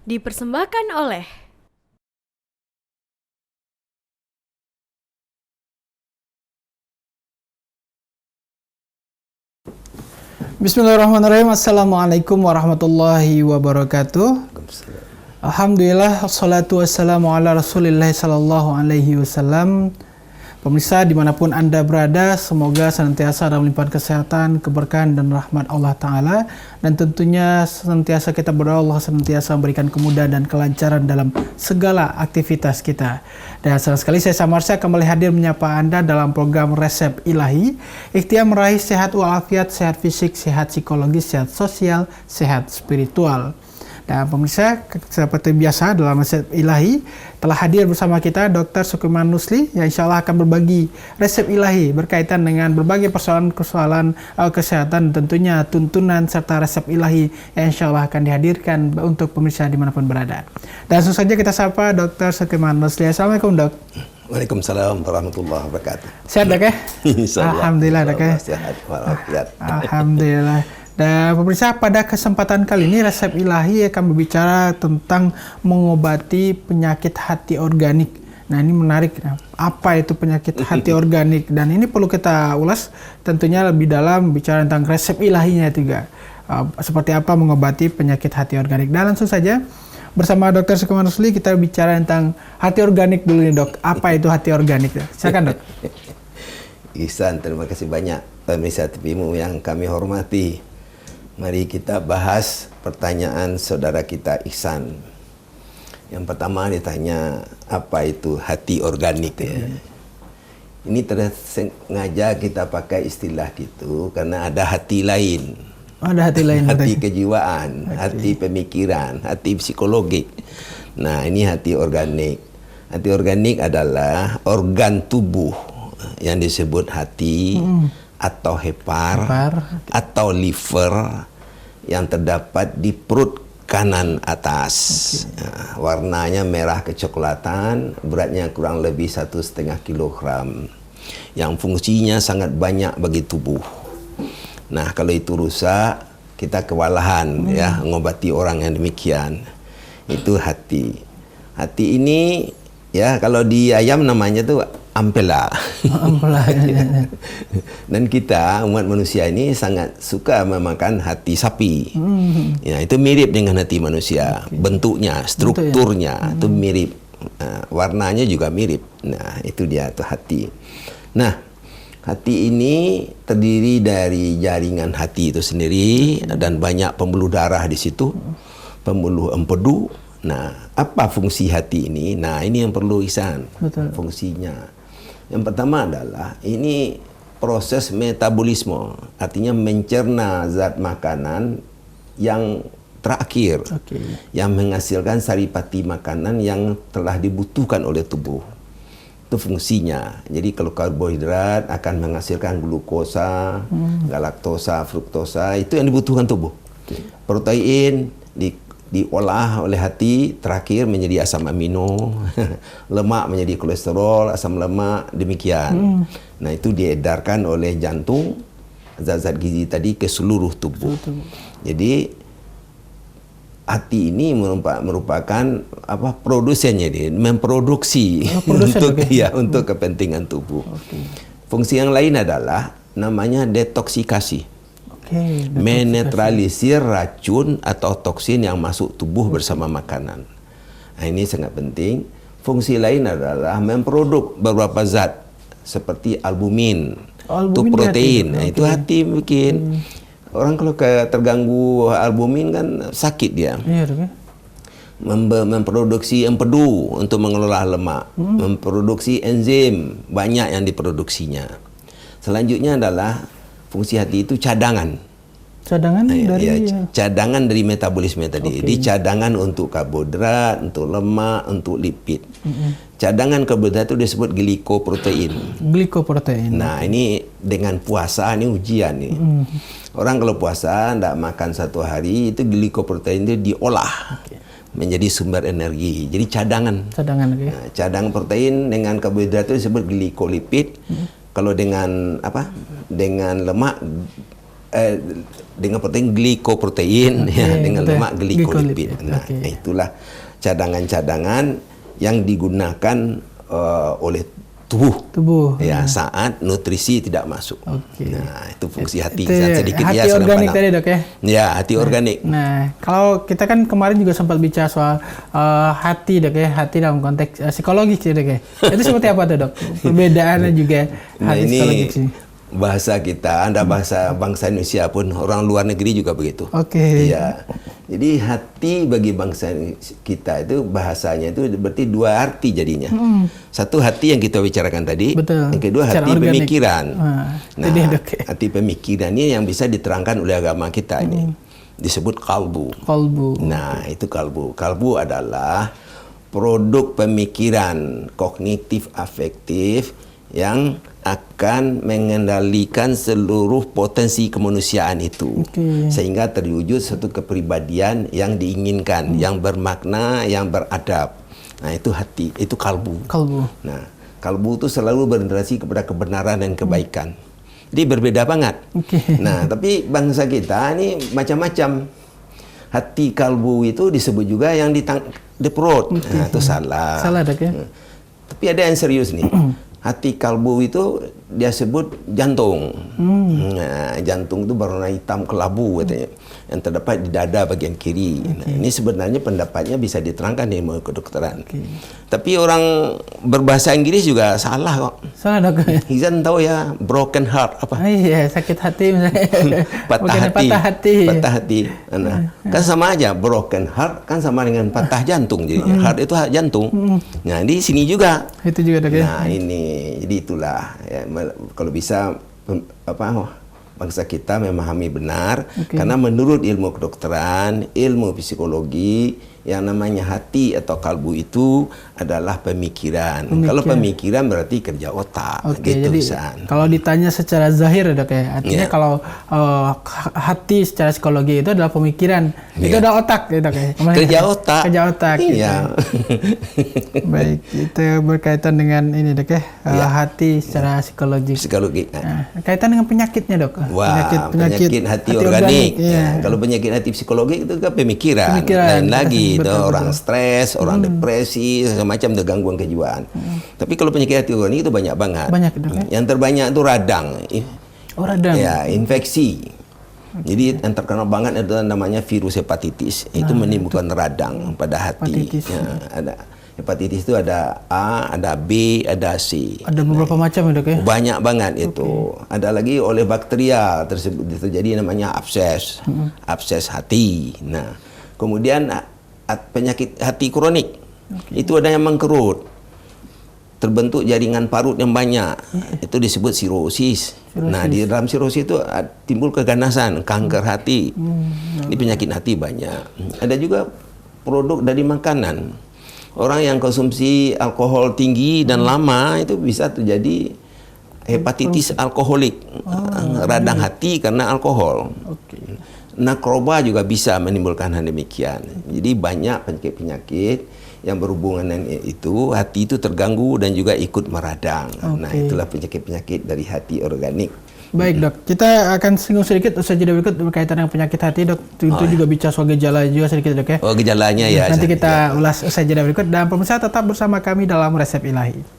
Dipersembahkan oleh Bismillahirrahmanirrahim. Assalamualaikum warahmatullahi wabarakatuh. Alhamdulillah, wassalatu wassalamu ala rasulillah sallallahu alaihi wasallam. Pemirsa dimanapun Anda berada, semoga senantiasa dalam limpahan kesehatan, keberkahan dan rahmat Allah Ta'ala. Dan tentunya senantiasa kita berdoa Allah senantiasa memberikan kemudahan dan kelancaran dalam segala aktivitas kita. Dan senang sekali saya Samarsyah kembali hadir menyapa Anda dalam program Resep Ilahi. Ikhtiar meraih sehat walafiat, sehat fisik, sehat psikologis, sehat sosial, sehat spiritual. Dan pemirsa, seperti biasa dalam Resep Ilahi telah hadir bersama kita Dr. Sukirman Nusli yang insya Allah akan berbagi resep ilahi berkaitan dengan berbagai persoalan-persoalan kesehatan, tentunya tuntunan serta resep ilahi yang insya Allah akan dihadirkan untuk pemirsa dimanapun berada. Dan langsung saja kita sapa Dr. Sukirman Nusli. Assalamualaikum dok. Waalaikumsalam warahmatullahi wabarakatuh. Sehat dok ya? Alhamdulillah dok ya. Sehat walafiat. Alhamdulillah. Dan pemirsa, pada kesempatan kali ini Resep Ilahi akan berbicara tentang mengobati penyakit hati organik. Nah ini menarik, apa itu penyakit hati organik? Dan ini perlu kita ulas tentunya lebih dalam bicara tentang resep ilahinya juga. Seperti apa mengobati penyakit hati organik. Dan langsung saja bersama Dr. Sukirman Nusli kita bicara tentang hati organik dulu nih dok. Apa itu hati organik? Silakan dok. Ihsan, terima kasih banyak pemirsa TVmu yang kami hormati. Mari kita bahas pertanyaan saudara kita Ihsan. Yang pertama ditanya, apa itu hati organik ya? Ini sengaja kita pakai istilah gitu karena ada hati lain. Ada hati lain. Hati kejiwaan, hati pemikiran, hati psikologik. Nah, ini hati organik. Hati organik adalah organ tubuh yang disebut hati atau hepar atau liver yang terdapat di perut kanan atas. Nah, warnanya merah kecoklatan, beratnya kurang lebih 1,5 kilogram, yang fungsinya sangat banyak bagi tubuh. Nah, kalau itu rusak, kita kewalahan ya mengobati orang yang demikian. Itu hati. Hati ini ya kalau di ayam namanya tuh ampela. Dan kita umat manusia ini sangat suka memakan hati sapi. Ya, itu mirip dengan hati manusia. Bentuknya, strukturnya itu mirip. Warnanya juga mirip. Nah, itu dia tuh hati. Nah, hati ini terdiri dari jaringan hati itu sendiri dan banyak pembuluh darah di situ, pembuluh empedu. Nah, apa fungsi hati ini? Nah, ini yang perlu Ihsan. Fungsinya. Yang pertama adalah ini proses metabolisme, artinya mencerna zat makanan yang terakhir, yang menghasilkan saripati makanan yang telah dibutuhkan oleh tubuh. Itu fungsinya. Jadi kalau karbohidrat akan menghasilkan glukosa, galaktosa, fruktosa, itu yang dibutuhkan tubuh. Protein diolah oleh hati terakhir menjadi asam amino, lemak menjadi kolesterol, asam lemak, demikian. Nah, itu diedarkan oleh jantung, zat-zat gizi tadi ke seluruh tubuh. Jadi hati ini merupakan apa produsennya, dia memproduksi untuk kepentingan tubuh. Fungsi yang lain adalah namanya detoksikasi. Menetralisir racun atau toksin yang masuk tubuh bersama makanan. Nah, ini sangat penting. Fungsi lain adalah memproduk beberapa zat seperti albumin, itu protein. Nah, itu hati bikin. Orang kalau terganggu albumin kan sakit dia. Memproduksi empedu untuk mengelola lemak, memproduksi enzim, banyak yang diproduksinya. Selanjutnya adalah fungsi hati itu cadangan. Cadangan dari metabolisme tadi. Di cadangan untuk karbohidrat, untuk lemak, untuk lipid. Cadangan karbohidrat itu disebut glikoprotein. Nah, ini dengan puasa ini ujian nih. Orang kalau puasa tidak makan satu hari, itu glikoprotein itu diolah menjadi sumber energi. Jadi cadangan. Nah, cadangan protein dengan karbohidrat itu disebut glikolipid. Kalau dengan lemak dengan protein glikoprotein, ya, dengan betul. lemak glikolipid. Glikolipid, Nah, itulah cadangan-cadangan yang digunakan oleh tubuh ya saat nutrisi tidak masuk. Nah, itu fungsi hati. Sedikit hati ya organik tadi, Dok, ya. Ya, hati organik. Nah, kalau kita kan kemarin juga sempat bicara soal hati, Dok, ya, hati dalam konteks psikologis ya, Dok, ya. Itu seperti apa tuh, Dok? Perbedaannya juga hati psikologis ini. Bahasa kita, Anda bahasa bangsa Indonesia pun orang luar negeri juga begitu. Ya. Jadi hati bagi bangsa kita itu bahasanya itu berarti dua arti jadinya. Satu hati yang kita bicarakan tadi, betul. Yang kedua Secara hati organik. Pemikiran. Nah, hati pemikiran ini yang bisa diterangkan oleh agama kita ini. Disebut kalbu. Nah, itu kalbu. Kalbu adalah produk pemikiran kognitif afektif yang akan mengendalikan seluruh potensi kemanusiaan itu sehingga terwujud satu kepribadian yang diinginkan, yang bermakna, yang beradab. Nah, itu hati, itu kalbu. Nah, kalbu itu selalu berorientasi kepada kebenaran dan kebaikan. Jadi berbeda banget. Nah, tapi bangsa kita ini macam-macam. Hati kalbu itu disebut juga yang di perut. Nah, itu salah. Dok, ya. Tapi ada yang serius nih. Hati kalbu itu dia sebut jantung. Nah, jantung itu berwarna hitam kelabu katanya, yang terdapat di dada bagian kiri. Nah, ini sebenarnya pendapatnya bisa diterangkan di ilmu kedokteran. Tapi orang berbahasa Inggris juga salah kok. Salah, Dok. Izan tahu ya broken heart apa? Iya, sakit hati misalnya. patah hati. Nah, kan sama aja, broken heart kan sama dengan patah jantung jadinya. Heart itu jantung. Nah, di sini juga. Itu juga, Dok, ya. Nah, ini jadi itulah ya, kalau bisa bangsa kita memahami benar karena menurut ilmu kedokteran, ilmu psikologi, yang namanya hati atau kalbu itu adalah pemikiran. Kalau pemikiran berarti kerja otak. Gitu, jadi kalau ditanya secara zahir, Dok, ya, artinya kalau hati secara psikologi itu adalah pemikiran, itu adalah otak, Dok, ya. Kerja otak. Iya. Baik, itu berkaitan dengan ini, Dok, ya. Hati secara psikologi. Nah, kaitan dengan penyakitnya, Dok. Penyakit hati organik. Ya. Kalau penyakit hati psikologi itu kan pemikiran. Lain lagi. Itu orang stres, orang depresi, semacam gangguan kejiwaan. Tapi kalau penyakit hati organik itu banyak banget. Yang terbanyak itu radang. Radang. Ya, infeksi. Jadi yang terkenal banget adalah namanya virus hepatitis. Itu menimbulkan radang pada hati. Ya, ada hepatitis itu ada A, ada B, ada C. Ada beberapa macam, Dok, ya? Banyak banget itu. Ada lagi oleh bakteria terjadi namanya abses. Abses hati. Nah, kemudian penyakit hati kronik itu ada yang mengkerut, terbentuk jaringan parut yang banyak, itu disebut sirosis. Nah, di dalam sirosis itu timbul keganasan, kanker hati. Ini penyakit hati banyak. Ada juga produk dari makanan. Orang yang konsumsi alkohol tinggi dan lama itu bisa terjadi hepatitis alkoholik, radang hati karena alkohol. Narkoba juga bisa menimbulkan hal demikian. Jadi banyak penyakit-penyakit yang berhubungan dengan itu, hati itu terganggu dan juga ikut meradang. Nah, itulah penyakit-penyakit dari hati organik. Baik, Dok. Kita akan singgung sedikit usai jeda berikut berkaitan dengan penyakit hati, Dok. Tentu juga bicara soal gejala juga sedikit, Dok, ya. Gejalanya ya. Nanti kita ulas usai jeda berikut, dan pemirsa tetap bersama kami dalam Resep Ilahi.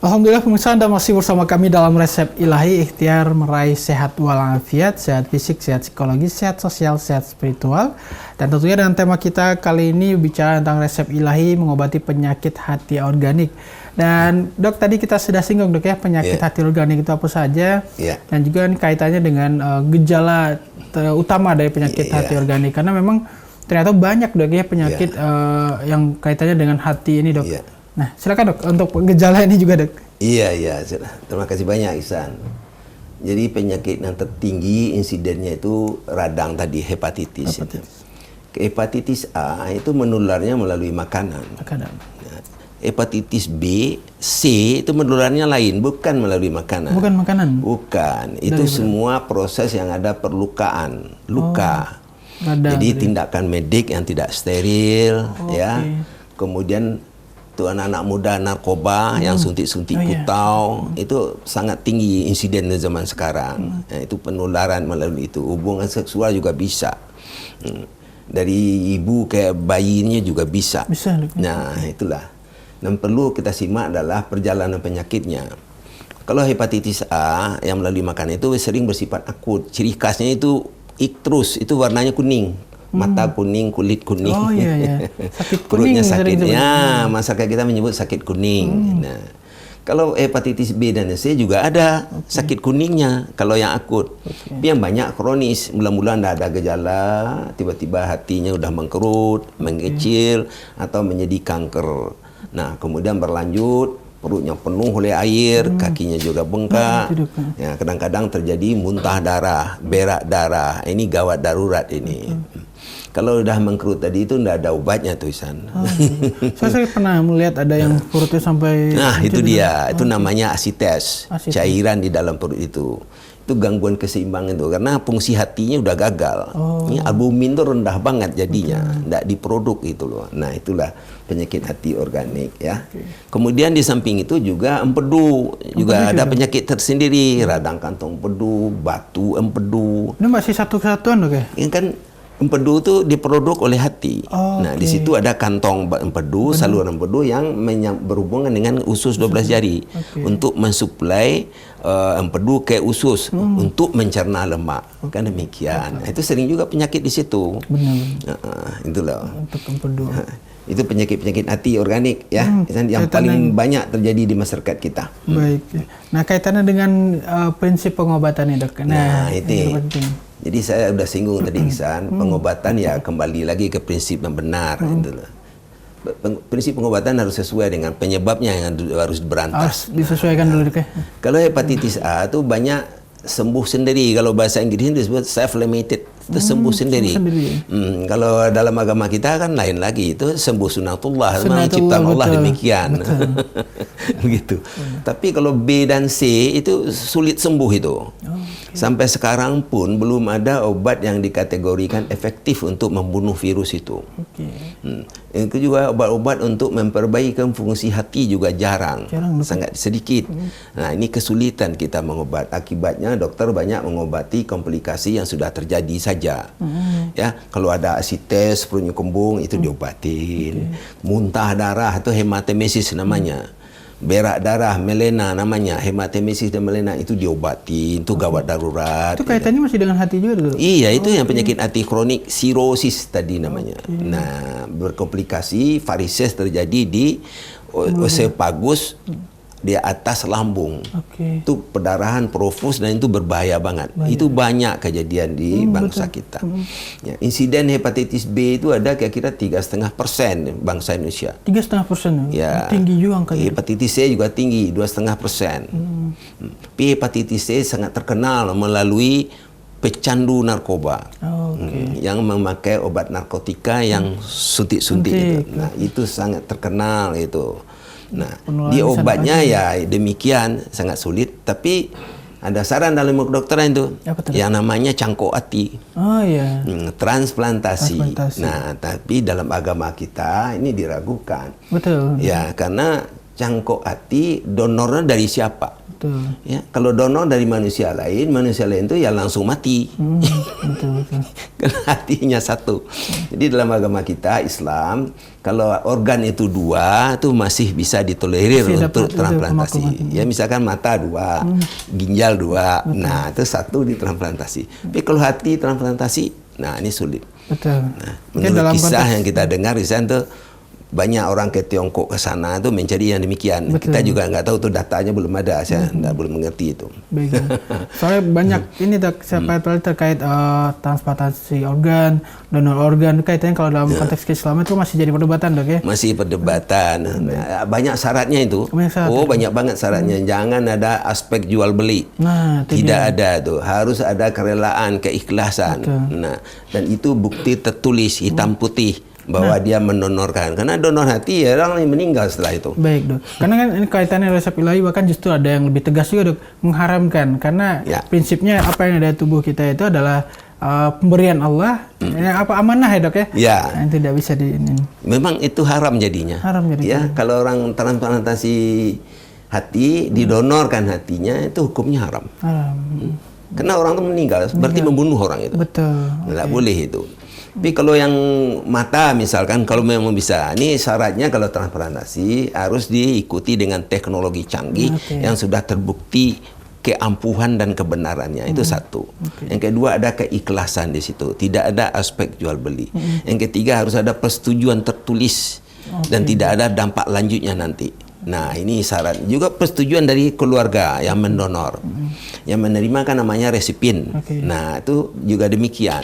Alhamdulillah, pemirsa, Anda masih bersama kami dalam Resep Ilahi, ikhtiar meraih sehat walafiat, sehat fisik, sehat psikologis, sehat sosial, sehat spiritual. Dan tentunya dengan tema kita kali ini bicara tentang resep ilahi mengobati penyakit hati organik. Dan Dok, tadi kita sudah singgung, Dok, ya, penyakit hati organik itu apa saja, dan juga kaitannya dengan gejala utama dari penyakit hati organik, karena memang ternyata banyak, Dok, ya, penyakit yang kaitannya dengan hati ini, Dok. Nah, silakan, Dok, untuk gejala ini juga, Dok. Iya. Terima kasih banyak, Ihsan. Jadi penyakit yang tertinggi insidennya itu radang tadi, hepatitis. Hepatitis A itu menularnya melalui makanan. Nah, hepatitis B, C itu menularnya lain, bukan melalui makanan. Bukan makanan? Bukan. Itu semua proses yang ada perlukaan, luka. Jadi tindakan medik yang tidak steril, ya. Kemudian Tuh anak-anak muda narkoba yang suntik-suntik kutau itu sangat tinggi insiden di zaman sekarang. Itu penularan melalui itu. Hubungan seksual juga bisa. Dari ibu ke bayinya juga bisa. Nah, itulah. Yang perlu kita simak adalah perjalanan penyakitnya. Kalau hepatitis A yang melalui makanan itu sering bersifat akut. Ciri khasnya itu iktrus, itu warnanya kuning. Mata kuning, kulit kuning. Oh iya. Sakit kuning. Perutnya sakit. Ya, masyarakat kita menyebut sakit kuning. Nah, kalau hepatitis B dan C juga ada sakit kuningnya kalau yang akut. Tapi yang banyak kronis, mula-mula tidak ada gejala, tiba-tiba hatinya udah mengkerut, mengecil, atau menjadi kanker. Nah, kemudian berlanjut, perutnya penuh oleh air, kakinya juga bengkak. Ya, kadang-kadang terjadi muntah darah, berak darah. Ini gawat darurat ini. Kalau udah mengkerut tadi itu tidak ada obatnya tuh, Isan. Saya pernah melihat ada yang perutnya sampai... Nah, itu dia. Itu namanya asites. Cairan di dalam perut itu. Itu gangguan keseimbangan itu. Karena fungsi hatinya udah gagal. Ini albumin itu rendah banget jadinya. Tidak diproduk itu loh. Nah, itulah penyakit hati organik ya. Kemudian di samping itu juga empedu. Juga ada penyakit tersendiri. Radang kantong empedu, batu empedu. Ini masih satu kesatuan dok ya? Ini kan empedu itu diproduk oleh hati. Nah, di situ ada kantong empedu, saluran empedu yang berhubungan dengan usus 12 jari untuk mensuplai empedu ke usus untuk mencerna lemak. Kan demikian. Itu sering juga penyakit di situ. Itulah. Untuk empedu. Itu penyakit-penyakit hati organik ya, yang paling banyak terjadi di masyarakat kita. Baik. Nah, kaitannya dengan prinsip pengobatannya dok. Nah, itu penting. Jadi saya sudah singgung tadi Ihsan, pengobatan ya kembali lagi ke prinsip yang benar. Prinsip pengobatan harus sesuai dengan penyebabnya yang harus berantas. Harus disesuaikan dulu dok. Kalau hepatitis A itu banyak sembuh sendiri. Kalau bahasa Inggris disebut self-limited, itu sembuh sendiri. Kalau dalam agama kita kan lain lagi, itu sembuh sunatullah, memang ciptaan Allah demikian. Begitu. Tapi kalau B dan C itu sulit sembuh itu. Sampai sekarang pun belum ada obat yang dikategorikan efektif untuk membunuh virus itu. Itu juga obat-obat untuk memperbaikikan fungsi hati juga jarang sangat sedikit. Nah, ini kesulitan kita mengobat. Akibatnya dokter banyak mengobati komplikasi yang sudah terjadi saja. Ya, kalau ada asites, perutnya kembung itu diobatin. Muntah darah itu hematemesis namanya. Berak darah, melena namanya, hematemesis dan melena itu diobati, itu gawat darurat. Itu kaitannya masih dengan hati juga dulu? Iya, itu yang penyakit hati kronik, sirosis tadi namanya. Nah, berkomplikasi, varises terjadi di oesophagus di atas lambung. Itu perdarahan profus dan itu berbahaya banget. Itu banyak kejadian di bangsa kita. Ya, insiden hepatitis B itu ada kira-kira 3,5% bangsa Indonesia. 3,5%? Ya. Tinggi juga angkanya. Hepatitis C juga tinggi, 2,5%. Tapi hepatitis C sangat terkenal melalui pecandu narkoba yang memakai obat narkotika yang suntik-suntik itu. Nah, itu sangat terkenal itu. Nah, di obatnya ya demikian sangat sulit, tapi ada saran dalam kedokteran itu yang namanya cangkok hati. Transplantasi. Nah, tapi dalam agama kita ini diragukan. Betul. Ya, karena cangkok hati donornya dari siapa? Ya, kalau donor dari manusia lain itu ya langsung mati. Karena hatinya satu. Jadi dalam agama kita Islam, kalau organ itu 2 itu masih bisa ditolerir untuk transplantasi. Ya, misalkan mata 2, ginjal 2, nah itu 1 ditransplantasi. Tapi kalau hati transplantasi, nah ini sulit. Nah, menurut kisah yang kita dengar di sana tuh banyak orang ke Tiongkok ke sana itu mencari yang demikian. Kita juga nggak tahu tuh datanya belum ada, saya belum mengerti itu. Baik. Soalnya banyak ini terkait transplantasi organ, donor organ, kaitannya kalau dalam konteks Islam itu masih jadi perdebatan dok ya? Masih perdebatan. Nah, banyak syaratnya itu. Banyak banget syaratnya. Jangan ada aspek jual beli. Tidak ada tuh. Harus ada kerelaan, keikhlasan. Nah, dan itu bukti tertulis hitam putih bahwa dia mendonorkan, karena donor hati ya orang yang meninggal setelah itu. Baik dok, karena kan ini kaitannya resep ilahi, bahkan justru ada yang lebih tegas juga dok, mengharamkan, karena prinsipnya apa yang ada di tubuh kita itu adalah pemberian Allah, apa amanah ya dok ya? Ya. Yang tidak bisa Memang itu haram jadinya. Haram jadinya. Ya, kalau orang transplantasi hati, didonorkan hatinya, itu hukumnya haram. Karena orang itu meninggal, berarti membunuh orang itu. Betul. Nggak boleh itu. Tapi kalau yang mata misalkan, kalau memang bisa, ini syaratnya kalau transplantasi harus diikuti dengan teknologi canggih yang sudah terbukti keampuhan dan kebenarannya. Itu satu. Yang kedua, ada keikhlasan di situ. Tidak ada aspek jual beli. Yang ketiga, harus ada persetujuan tertulis dan tidak ada dampak lanjutnya nanti. Nah, ini syarat. Juga persetujuan dari keluarga yang mendonor. Yang menerima kan namanya resipien. Nah, itu juga demikian.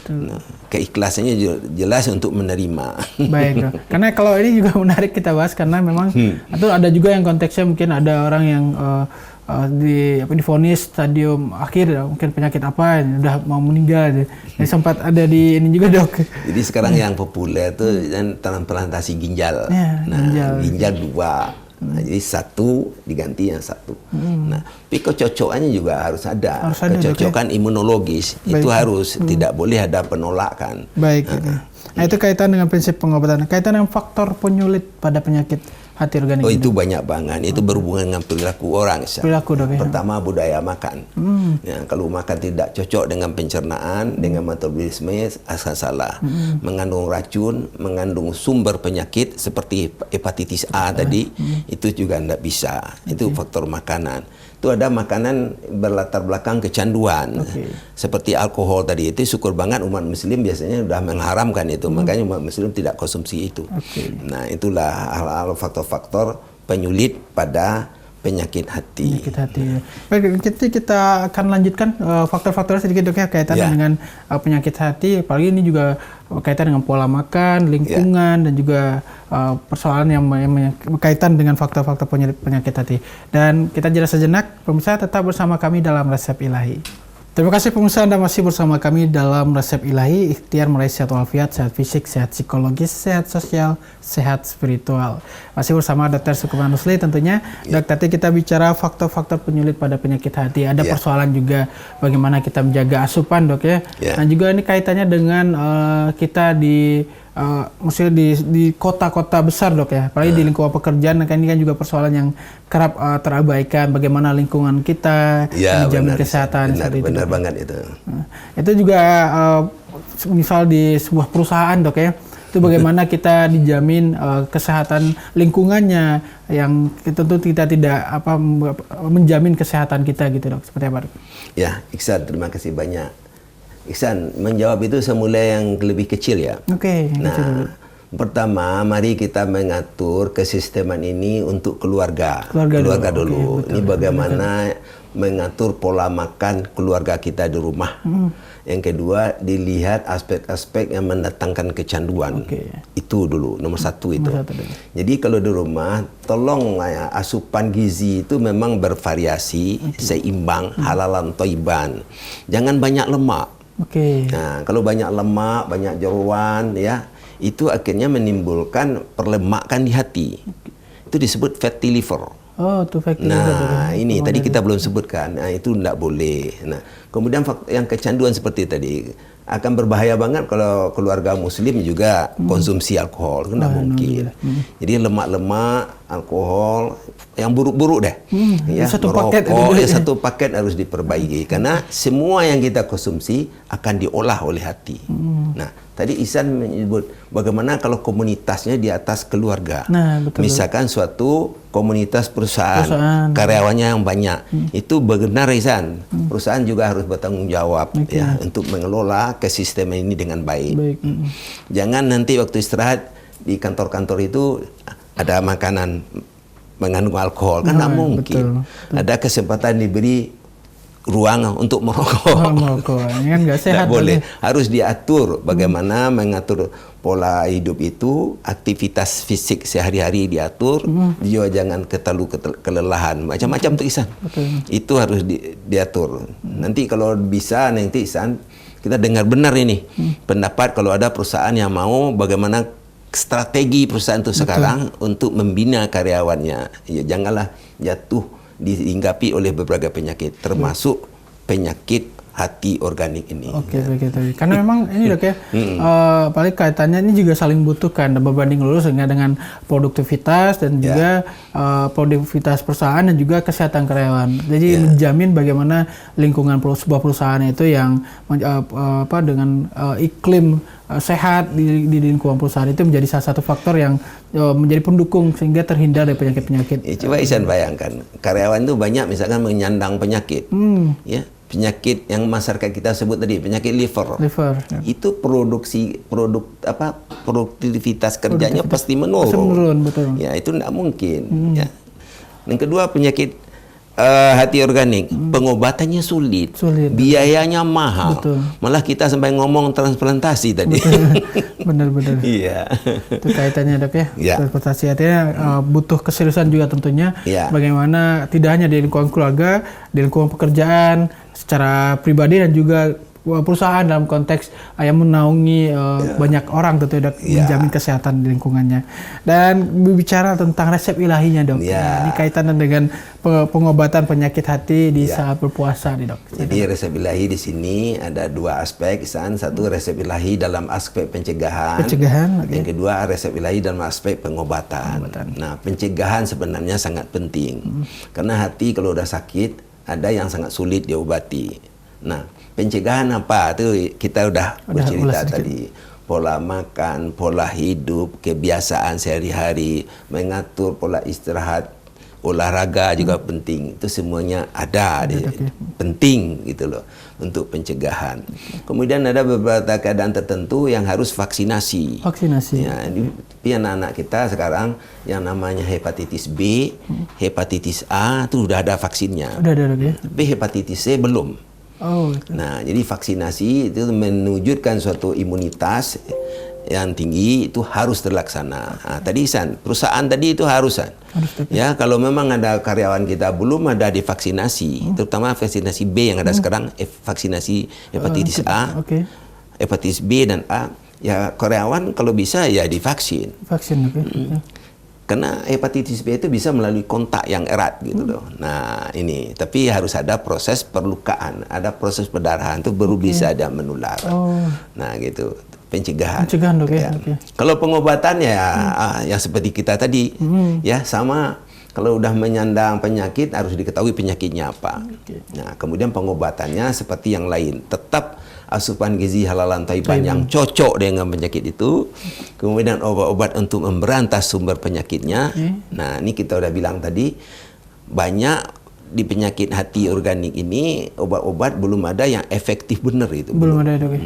Nah, keikhlasannya jelas untuk menerima. Baik, dok. Karena kalau ini juga menarik kita bahas karena memang itu ada juga yang konteksnya mungkin ada orang yang divonis stadium akhir, mungkin penyakit apa, udah mau meninggal. Jadi sempat ada di ini juga dok. Jadi sekarang yang populer tuh transplantasi ginjal. Ginjal 2. Nah, jadi satu diganti yang satu. Nah, tapi kecocokannya juga harus ada. Kecocokan imunologis itu harus, tidak boleh ada penolakan. Baik. Nah, itu kaitan dengan prinsip pengobatan. Kaitan dengan faktor penyulit pada penyakit hati organik. Itu banyak banget. Itu berhubungan dengan perilaku orang. Perilaku, dok, Pertama, budaya makan. Ya, kalau makan tidak cocok dengan pencernaan, dengan metabolisme, asal salah. Mengandung racun, mengandung sumber penyakit seperti hepatitis A tadi, itu juga tidak bisa. Itu faktor makanan. Itu ada makanan berlatar belakang kecanduan. Seperti alkohol tadi, itu syukur banget umat muslim biasanya sudah mengharamkan itu. Makanya umat muslim tidak konsumsi itu. Nah, itulah hal-hal faktor-faktor penyulit pada penyakit hati. Baik, kita akan lanjutkan faktor-faktornya sedikit dok ya, kaitan dengan penyakit hati. Apalagi ini juga kaitan dengan pola makan, lingkungan, dan juga persoalan yang berkaitan dengan faktor-faktor penyakit hati. Dan kita jeda sejenak, pemirsa tetap bersama kami dalam Resep Ilahi. Terima kasih pemirsa, Anda masih bersama kami dalam Resep Ilahi, ikhtiar meraih sehat walafiat, sehat fisik, sehat psikologis, sehat sosial, sehat spiritual. Masih bersama Dr. Sukuman Rusli tentunya. Dok, tadi kita bicara faktor-faktor penyulit pada penyakit hati. Ada persoalan juga bagaimana kita menjaga asupan, dok ya. Dan juga ini kaitannya dengan kita maksudnya di kota-kota besar, dok ya. Apalagi di lingkungan pekerjaan, ini kan juga persoalan yang kerap terabaikan. Bagaimana lingkungan kita menjamin kesehatan seperti itu. Benar banget itu. Itu juga misal di sebuah perusahaan, dok ya. Itu bagaimana kita dijamin kesehatan lingkungannya yang tentu kita tidak menjamin kesehatan kita gitu, dok. Seperti apa, dok? Ya, Iksan, terima kasih banyak. Iksan, menjawab itu semula yang lebih kecil ya. Nah, pertama, mari kita mengatur kesisteman ini untuk keluarga dulu. Ini bagaimana mengatur pola makan keluarga kita di rumah. Yang kedua, dilihat aspek-aspek yang mendatangkan kecanduan. Itu dulu, nomor satu itu. Jadi kalau di rumah, tolong asupan gizi itu memang bervariasi, seimbang, halalan thayyiban. Jangan banyak lemak. Nah, kalau banyak lemak, banyak jeruan, ya, itu akhirnya menimbulkan perlemakan di hati. Itu disebut fatty liver. Nah, ini tadi kita belum sebutkan. Nah, itu tidak boleh. Nah, kemudian yang kecanduan seperti tadi akan berbahaya banget kalau keluarga muslim juga konsumsi alkohol. Itu tidak mungkin. Jadi lemak-lemak, alkohol yang buruk-buruk deh. Satu paket harus diperbaiki karena semua yang kita konsumsi akan diolah oleh hati. Nah, tadi Ihsan menyebut bagaimana kalau komunitasnya di atas keluarga. Misalkan suatu komunitas perusahaan, karyawannya yang banyak. Itu benar, Ihsan. Perusahaan juga harus bertanggung jawab ya untuk mengelola kesisteman ini dengan baik. Jangan nanti waktu istirahat di kantor-kantor itu ada makanan mengandung alkohol, kan tidak mungkin. Ada kesempatan diberi ruang untuk merokok. Ini kan nggak sehat. Tidak boleh. Harus diatur bagaimana mengatur pola hidup itu, aktivitas fisik sehari-hari diatur, juga jangan kelelahan, macam-macam tuh Ihsan. Itu harus diatur. Nanti kalau bisa nanti Ihsan, kita dengar benar ini pendapat kalau ada perusahaan yang mau bagaimana strategi perusahaan itu sekarang untuk membina karyawannya. Ya, janganlah jatuh dihinggapi oleh berbagai penyakit, termasuk penyakit hati organik ini. Oke, begitu. Karena memang ini Dok ya, paling kaitannya ini juga saling butuhkan dan berbanding lurus dengan produktivitas dan juga produktivitas perusahaan dan juga kesehatan karyawan. Jadi menjamin bagaimana lingkungan sebuah perusahaan itu yang dengan iklim sehat di lingkungan perusahaan itu menjadi salah satu faktor yang menjadi pendukung sehingga terhindar dari penyakit-penyakit. Coba Ihsan bayangkan, karyawan itu banyak misalkan menyandang penyakit, ya. Penyakit yang masyarakat kita sebut tadi, penyakit liver. Itu produktivitas kerjanya pasti menurun. Betul. Ya, itu tidak mungkin. Ya. Yang kedua, penyakit hati organik, pengobatannya sulit, biayanya mahal. Betul. Malah kita sampai ngomong transplantasi tadi. Benar-benar. Iya. Itu kaitannya Dok ya. Transplantasi artinya butuh keseriusan juga tentunya. Bagaimana tidak hanya di lingkungan keluarga, di lingkungan pekerjaan, secara pribadi dan juga perusahaan dalam konteks yang menaungi banyak orang tentu Dok, menjamin kesehatan di lingkungannya. Dan berbicara tentang resep ilahinya Dok. Ini kaitan dengan pengobatan penyakit hati di saat berpuasa nih Dok. Jadi resep ilahi di sini ada dua aspek, satu resep ilahi dalam aspek pencegahan. Yang kedua resep ilahi dalam aspek pengobatan. Nah, pencegahan sebenarnya sangat penting. Karena hati kalau udah sakit ada yang sangat sulit diobati. Nah, pencegahan apa? Itu kita udah bercerita tadi. Pola makan, pola hidup, kebiasaan sehari-hari, mengatur pola istirahat, olahraga juga penting. Itu semuanya ada, penting gitu loh untuk pencegahan. Kemudian ada beberapa keadaan tertentu yang harus vaksinasi. Ya, anak-anak kita sekarang yang namanya hepatitis B, hepatitis A itu sudah ada vaksinnya. Tapi hepatitis C belum. Nah, jadi vaksinasi itu menunjukkan suatu imunitas yang tinggi itu harus terlaksana. Nah, tadi perusahaan tadi itu harus ya, kalau memang ada karyawan kita belum ada divaksinasi, terutama vaksinasi B yang ada sekarang, vaksinasi hepatitis A, hepatitis B dan A, ya karyawan kalau bisa ya divaksin. Karena hepatitis B itu bisa melalui kontak yang erat gitu loh. Nah, ini tapi harus ada proses perlukaan, ada proses perdarahan itu baru bisa ada menular. Nah, gitu. Pencegahan Dok ya. Kalau pengobatan yang seperti kita tadi ya sama, kalau udah menyandang penyakit harus diketahui penyakitnya apa. Nah, kemudian pengobatannya seperti yang lain, tetap asupan gizi halalan thayyiban yang cocok dengan penyakit itu, kemudian obat-obat untuk memberantas sumber penyakitnya. Nah, ini kita udah bilang tadi, banyak di penyakit hati organik ini obat-obat belum ada yang efektif benar itu. Belum ada Dok.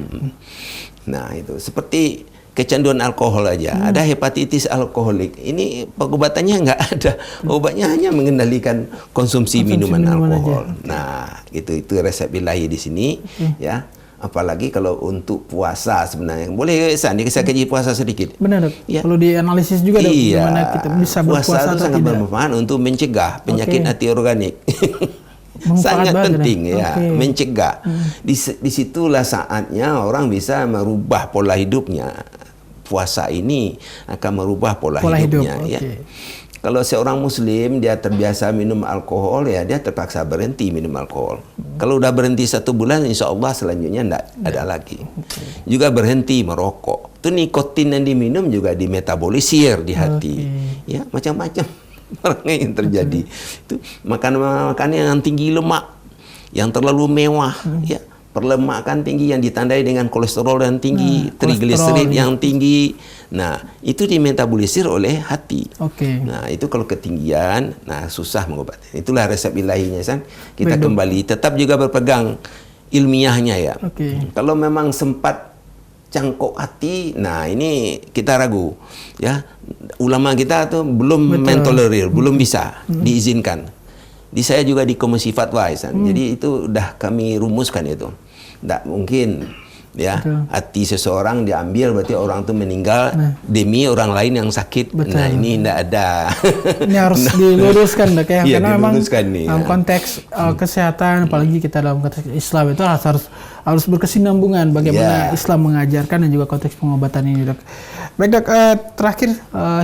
Nah, itu seperti kecanduan alkohol aja. Ada hepatitis alkoholik. Ini pengobatannya nggak ada. Obatnya hanya mengendalikan konsumsi minuman alkohol. Nah, itu resep ilahi di sini ya. Apalagi kalau untuk puasa sebenarnya. Boleh saya kaji puasa sedikit? Benar Dok. Perlu dianalisis juga Dok, bagaimana kita bisa berpuasa puasa itu sangat bermanfaat untuk mencegah penyakit hati organik. Sangat penting ya, mencegah. Disitulah saatnya orang bisa merubah pola hidupnya. Puasa ini akan merubah pola hidupnya. Ya. Kalau seorang Muslim dia terbiasa minum alkohol, ya dia terpaksa berhenti minum alkohol. Kalau udah berhenti 1 bulan, insya Allah selanjutnya tidak ada lagi. Juga berhenti merokok. Itu nikotin yang diminum juga dimetabolisir di hati. Ya, macam-macam yang terjadi. Itu makanan-makanan yang tinggi lemak, yang terlalu mewah, ya, perlemakan tinggi yang ditandai dengan kolesterol yang tinggi, trigliserid yang tinggi. Nah, itu dimetabolisir oleh hati. Nah, itu kalau ketinggian, nah susah mengobati. Itulah resep ilahinya, kita kembali tetap juga berpegang ilmiahnya ya. Kalau memang sempat cangkok hati, nah ini kita ragu ya, ulama kita tuh belum mentolerir, belum bisa diizinkan. Di saya juga di Komisi Fatwa, jadi itu udah kami rumuskan itu, tidak mungkin ya. Betul. Hati seseorang diambil berarti orang itu meninggal demi orang lain yang sakit. Betul. Nah, ini tidak ada. Ini harus diluruskan Dok ya, Iya, karena memang diluruskan nih, dalam ya. konteks kesehatan, apalagi kita dalam konteks Islam itu harus berkesinambungan bagaimana Islam mengajarkan dan juga konteks pengobatan ini Dok. Baik Dok, terakhir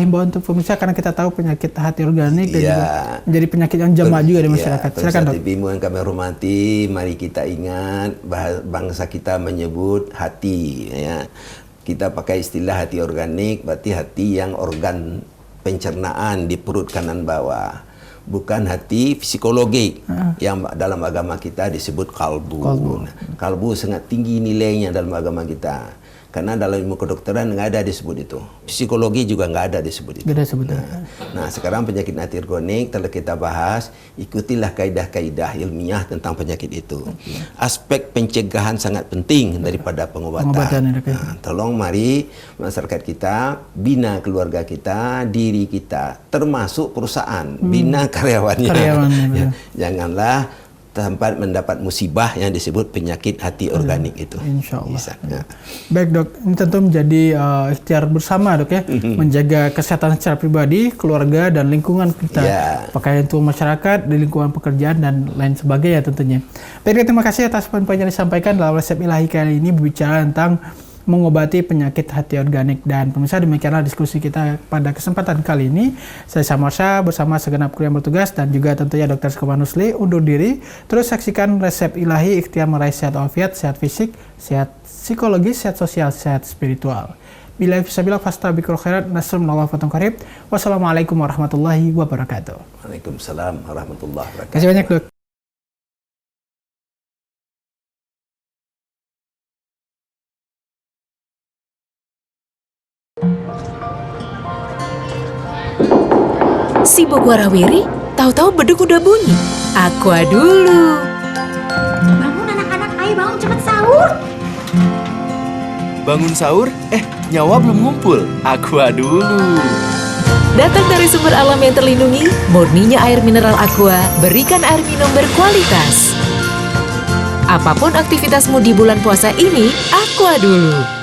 himbauan untuk pemirsa karena kita tahu penyakit hati organik dan juga menjadi penyakit yang jamak juga di masyarakat. Silakan Dok. Ibu yang kami hormati, mari kita ingat bangsa kita menyebut hati, ya. Kita pakai istilah hati organik, berarti hati yang organ pencernaan di perut kanan bawah. Bukan hati psikologik yang dalam agama kita disebut kalbu. Kalbu sangat tinggi nilainya dalam agama kita. Karena dalam ilmu kedokteran nggak ada disebut itu. Psikologi juga nggak ada disebut itu. Nggak ada sebutan. Nah, sekarang penyakit hati organik telah kita bahas, ikutilah kaidah-kaidah ilmiah tentang penyakit itu. Aspek pencegahan sangat penting daripada pengobatan. Nah, tolong mari masyarakat kita bina keluarga kita, diri kita, termasuk perusahaan, bina karyawannya. Ya, janganlah tempat mendapat musibah yang disebut penyakit hati organik itu. Insya Allah. Baik Dok, ini tentu menjadi ikhtiar bersama Dok ya, menjaga kesehatan secara pribadi, keluarga dan lingkungan kita. Pakai untuk masyarakat, di lingkungan pekerjaan dan lain sebagainya tentunya. Baik, terima kasih atas poin-poin yang disampaikan dalam resep ilahi kali ini berbicara tentang mengobati penyakit hati organik. Dan pemirsa, demikianlah diskusi kita pada kesempatan kali ini. Saya Samorsha bersama segenap kru yang bertugas dan juga tentunya Dr. Skoman Nusli undur diri. Terus saksikan resep ilahi ikhtiar meraih sehat walafiat, sehat fisik, sehat psikologis, sehat sosial, sehat spiritual. Bila fisabilillah fastabiqul khairat, nasrun minallah wa fatun qarib. Wassalamualaikum warahmatullahi wabarakatuh. Waalaikumsalam warahmatullahi wabarakatuh. Terima kasih banyak Dok. Sibuk warawiri, tahu-tahu beduk udah bunyi. Aqua dulu. Bangun anak-anak, ayo bangun cepat sahur. Bangun sahur? Nyawa belum ngumpul. Aqua dulu. Datang dari sumber alam yang terlindungi, murninya air mineral Aqua, berikan air minum berkualitas. Apapun aktivitasmu di bulan puasa ini, Aqua dulu.